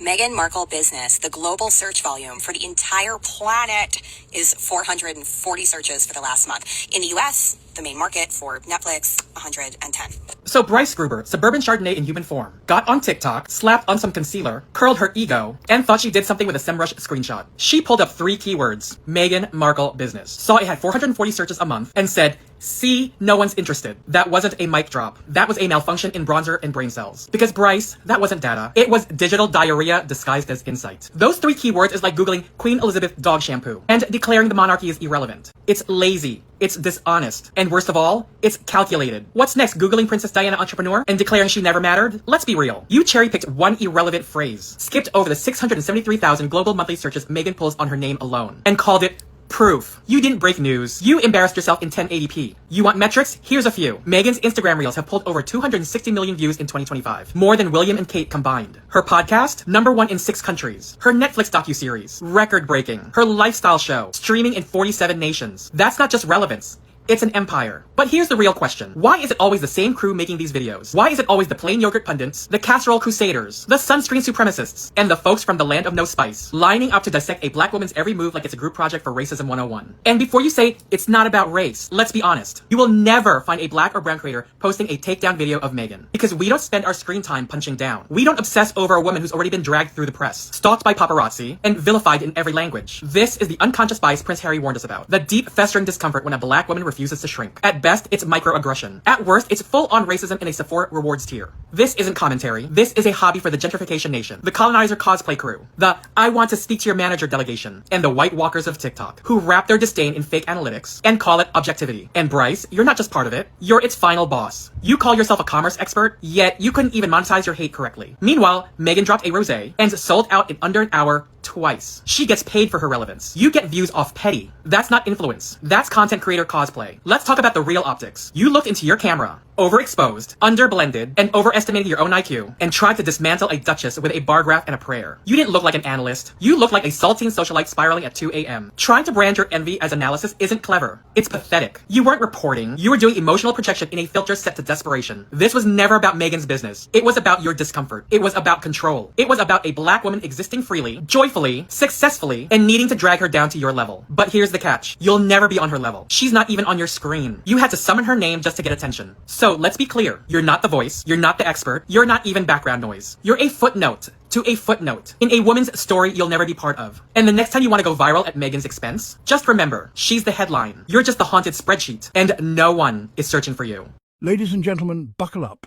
Meghan Markle business, the global search volume for the entire planet is 440 searches for the last month. In the US, the main market for Netflix, 110. So Bryce Gruber, suburban Chardonnay in human form, got on TikTok, slapped on some concealer, curled her ego, and thought she did something with a SEMrush screenshot. She pulled up 3 keywords, Meghan Markle business, saw it had 440 searches a month, and said, see, no one's interested. That wasn't a mic drop. That was a malfunction in bronzer and brain cells. Because Bryce, that wasn't data. It was digital diarrhea disguised as insight. Those 3 keywords is like Googling Queen Elizabeth dog shampoo and declaring the monarchy is irrelevant. It's lazy. It's dishonest. And worst of all, it's calculated. What's next, Googling Princess Diana entrepreneur and declaring she never mattered? Let's be real. You cherry-picked one irrelevant phrase, skipped over the 673,000 global monthly searches Meghan pulls on her name alone, and called it proof. You didn't break news. You embarrassed yourself in 1080p. You want metrics? Here's a few. Meghan's Instagram reels have pulled over 260 million views in 2025. More than William and Kate combined. Her podcast, #1 in 6 countries. Her Netflix docuseries, record-breaking. Her lifestyle show, streaming in 47 nations. That's not just relevance. It's an empire. But here's the real question. Why is it always the same crew making these videos? Why is it always the plain yogurt pundits, the casserole crusaders, the sunscreen supremacists, and the folks from the land of no spice, lining up to dissect a black woman's every move like it's a group project for Racism 101? And before you say, it's not about race, let's be honest. You will never find a black or brown creator posting a takedown video of Meghan. Because we don't spend our screen time punching down. We don't obsess over a woman who's already been dragged through the press, stalked by paparazzi, and vilified in every language. This is the unconscious bias Prince Harry warned us about. The deep, festering discomfort when a black woman refuses to shrink. At best, it's microaggression. At worst, it's full-on racism in a Sephora rewards tier. This isn't commentary. This is a hobby for the gentrification nation, the colonizer cosplay crew, the I want to speak to your manager delegation, and the White Walkers of TikTok, who wrap their disdain in fake analytics and call it objectivity. And Bryce, you're not just part of it, you're its final boss. You call yourself a commerce expert, yet you couldn't even monetize your hate correctly. Meanwhile, Meghan dropped a rosé and sold out in under an hour twice. She gets paid for her relevance. You get views off petty. That's not influence. That's content creator cosplay. Let's talk about the real optics. You looked into your camera, overexposed, underblended, and overestimated your own IQ, and tried to dismantle a duchess with a bar graph and a prayer. You didn't look like an analyst. You looked like a saltine socialite spiraling at 2 a.m. Trying to brand your envy as analysis isn't clever. It's pathetic. You weren't reporting. You were doing emotional projection in a filter set to desperation. This was never about Meghan's business. It was about your discomfort. It was about control. It was about a black woman existing freely, joyfully, successfully, and needing to drag her down to your level. But here's the catch. You'll never be on her level. She's not even on your screen. You had to summon her name just to get attention. So let's be clear. You're not the voice. You're not the expert. You're not even background noise. You're a footnote to a footnote in a woman's story you'll never be part of. And the next time you want to go viral at Meghan's expense, just remember, she's the headline. You're just the haunted spreadsheet, and no one is searching for you. Ladies and gentlemen, buckle up.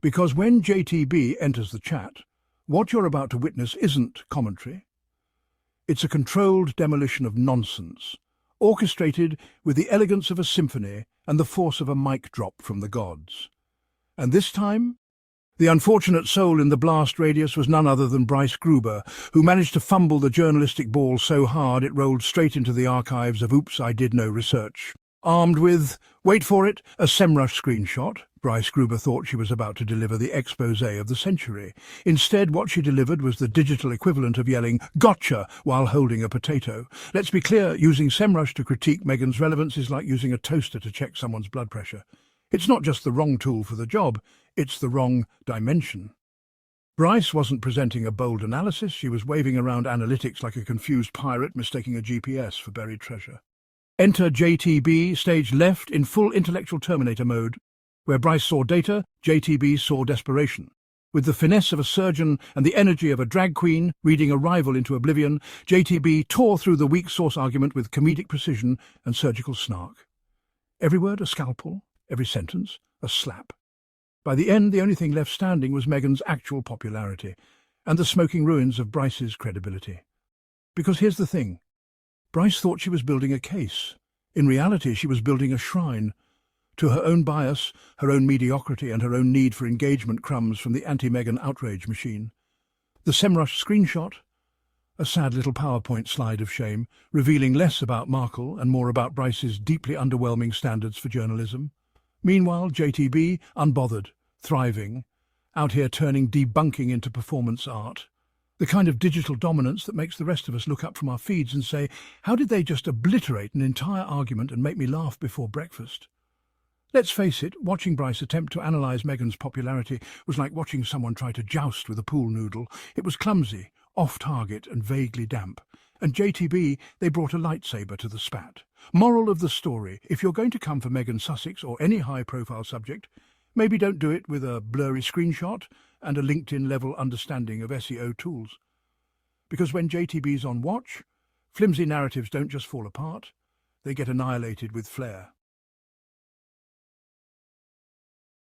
Because when JTB enters the chat, what you're about to witness isn't commentary. It's a controlled demolition of nonsense, orchestrated with the elegance of a symphony and the force of a mic drop from the gods. And this time, the unfortunate soul in the blast radius was none other than Bryce Gruber, who managed to fumble the journalistic ball so hard it rolled straight into the archives of Oops, I Did No Research. Armed with, wait for it, a SEMrush screenshot, Bryce Gruber thought she was about to deliver the exposé of the century. Instead, what she delivered was the digital equivalent of yelling, "Gotcha!" while holding a potato. Let's be clear, using SEMrush to critique Meghan's relevance is like using a toaster to check someone's blood pressure. It's not just the wrong tool for the job, it's the wrong dimension. Bryce wasn't presenting a bold analysis, she was waving around analytics like a confused pirate mistaking a GPS for buried treasure. Enter JTB, stage left in full intellectual Terminator mode. Where Bryce saw data, JTB saw desperation. With the finesse of a surgeon and the energy of a drag queen reading a rival into oblivion, JTB tore through the weak source argument with comedic precision and surgical snark. Every word a scalpel, every sentence a slap. By the end, the only thing left standing was Meghan's actual popularity and the smoking ruins of Bryce's credibility. Because here's the thing. Bryce thought she was building a case. In reality, she was building a shrine. To her own bias, her own mediocrity, and her own need for engagement crumbs from the anti-Meghan outrage machine. The SEMrush screenshot, a sad little PowerPoint slide of shame, revealing less about Markle and more about Bryce's deeply underwhelming standards for journalism. Meanwhile, JTB, unbothered, thriving, out here turning debunking into performance art. The kind of digital dominance that makes the rest of us look up from our feeds and say, how did they just obliterate an entire argument and make me laugh before breakfast? Let's face it, watching Bryce attempt to analyse Meghan's popularity was like watching someone try to joust with a pool noodle. It was clumsy, off-target and vaguely damp. And JTB, they brought a lightsaber to the spat. Moral of the story, if you're going to come for Meghan Sussex or any high-profile subject, maybe don't do it with a blurry screenshot and a LinkedIn-level understanding of SEO tools. Because when JTB's on watch, flimsy narratives don't just fall apart, they get annihilated with flair.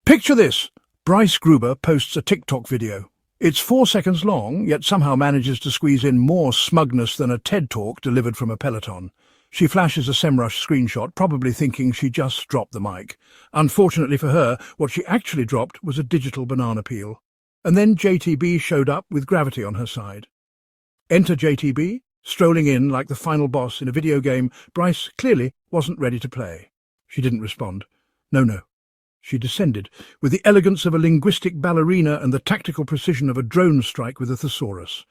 Picture this. Bryce Gruber posts a TikTok video. It's 4 seconds long, yet somehow manages to squeeze in more smugness than a TED Talk delivered from a Peloton. She flashes a SEMrush screenshot, probably thinking she just dropped the mic. Unfortunately for her, what she actually dropped was a digital banana peel. And then JTB showed up with gravity on her side. Enter JTB, strolling in like the final boss in a video game Bryce clearly wasn't ready to play. She didn't respond. No. She descended, with the elegance of a linguistic ballerina and the tactical precision of a drone strike with a thesaurus.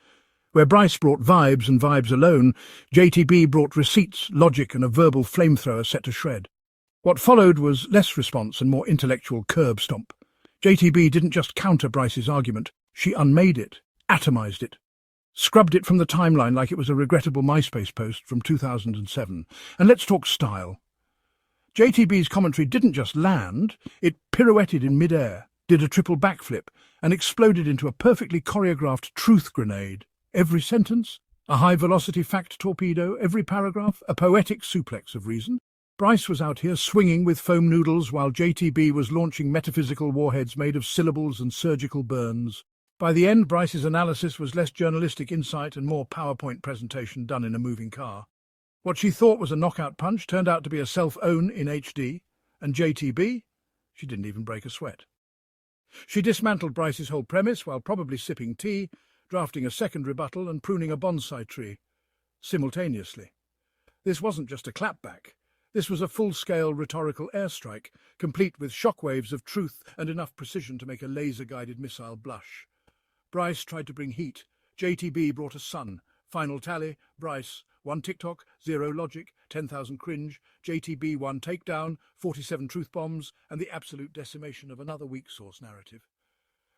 Where Bryce brought vibes and vibes alone, JTB brought receipts, logic and a verbal flamethrower set to shred. What followed was less response and more intellectual curb stomp. JTB didn't just counter Bryce's argument, she unmade it, atomized it. Scrubbed it from the timeline like it was a regrettable MySpace post from 2007. And let's talk style. JTB's commentary didn't just land, it pirouetted in mid-air, did a triple backflip, and exploded into a perfectly choreographed truth grenade. Every sentence, a high-velocity fact torpedo, every paragraph, a poetic suplex of reason. Bryce was out here swinging with foam noodles while JTB was launching metaphysical warheads made of syllables and surgical burns. By the end, Bryce's analysis was less journalistic insight and more PowerPoint presentation done in a moving car. What she thought was a knockout punch turned out to be a self-own in HD, and JTB, she didn't even break a sweat. She dismantled Bryce's whole premise while probably sipping tea, drafting a second rebuttal and pruning a bonsai tree, simultaneously. This wasn't just a clapback. This was a full-scale rhetorical airstrike, complete with shockwaves of truth and enough precision to make a laser-guided missile blush. Bryce tried to bring heat. JTB brought a sun. Final tally, Bryce, 1 TikTok, 0 logic, 10,000 cringe, JTB 1 takedown, 47 truth bombs, and the absolute decimation of another weak source narrative.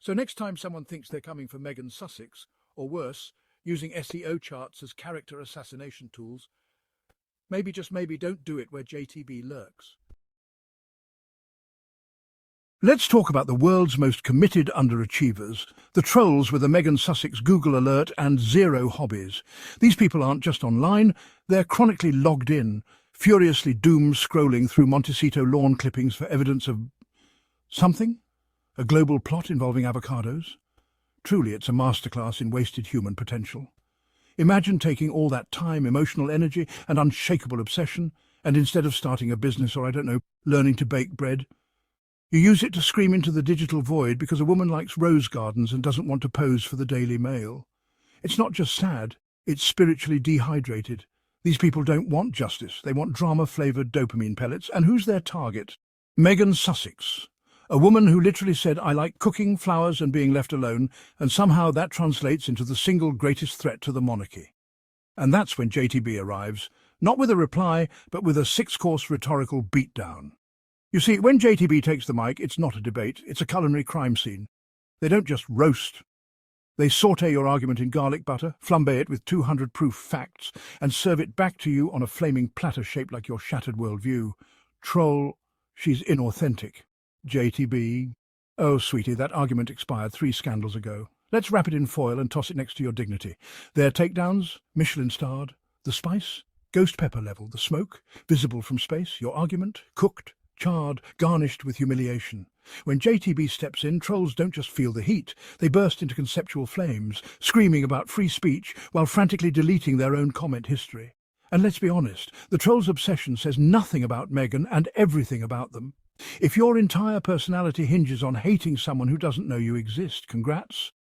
So next time someone thinks they're coming for Meghan Sussex, or worse, using SEO charts as character assassination tools, maybe, just maybe, don't do it where JTB lurks. Let's talk about the world's most committed underachievers, the trolls with a Meghan Sussex Google alert and 0 hobbies. These people aren't just online, they're chronically logged in, furiously doom-scrolling through Montecito lawn clippings for evidence of something? A global plot involving avocados? Truly, it's a masterclass in wasted human potential. Imagine taking all that time, emotional energy, and unshakable obsession, and instead of starting a business or, learning to bake bread, you use it to scream into the digital void because a woman likes rose gardens and doesn't want to pose for the Daily Mail. It's not just sad, it's spiritually dehydrated. These people don't want justice, they want drama-flavoured dopamine pellets. And who's their target? Meghan Sussex. A woman who literally said, "I like cooking, flowers and being left alone," and somehow that translates into the single greatest threat to the monarchy. And that's when JTB arrives, not with a reply, but with a 6-course rhetorical beatdown. You see, when JTB takes the mic, it's not a debate, it's a culinary crime scene. They don't just roast. They saute your argument in garlic butter, flambe it with 200 proof facts, and serve it back to you on a flaming platter shaped like your shattered worldview. Troll, she's inauthentic. JTB. Oh, sweetie, that argument expired 3 scandals ago. Let's wrap it in foil and toss it next to your dignity. Their takedowns, Michelin-starred. The spice, ghost pepper level. The smoke, visible from space. Your argument, cooked, charred, garnished with humiliation. When JTB steps in, trolls don't just feel the heat. They burst into conceptual flames, screaming about free speech while frantically deleting their own comment history. And let's be honest, the troll's obsession says nothing about Meghan and everything about them. If your entire personality hinges on hating someone who doesn't know you exist, congrats.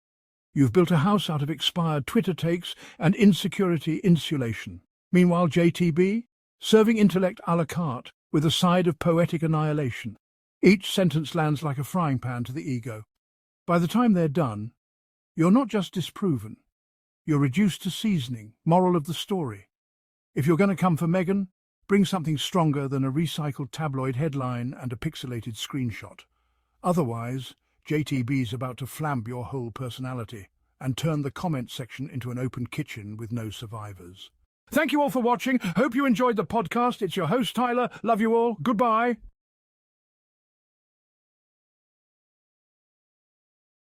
You've built a house out of expired Twitter takes and insecurity insulation. Meanwhile, JTB, serving intellect à la carte with a side of poetic annihilation. Each sentence lands like a frying pan to the ego. By the time they're done, you're not just disproven. You're reduced to seasoning, moral of the story. If you're going to come for Meghan, Bring something stronger than a recycled tabloid headline and a pixelated screenshot. Otherwise, JTB's about to flambe your whole personality and turn the comment section into an open kitchen with no survivors. Thank you all for watching. Hope you enjoyed the podcast. It's your host, Tyler. Love you all. Goodbye.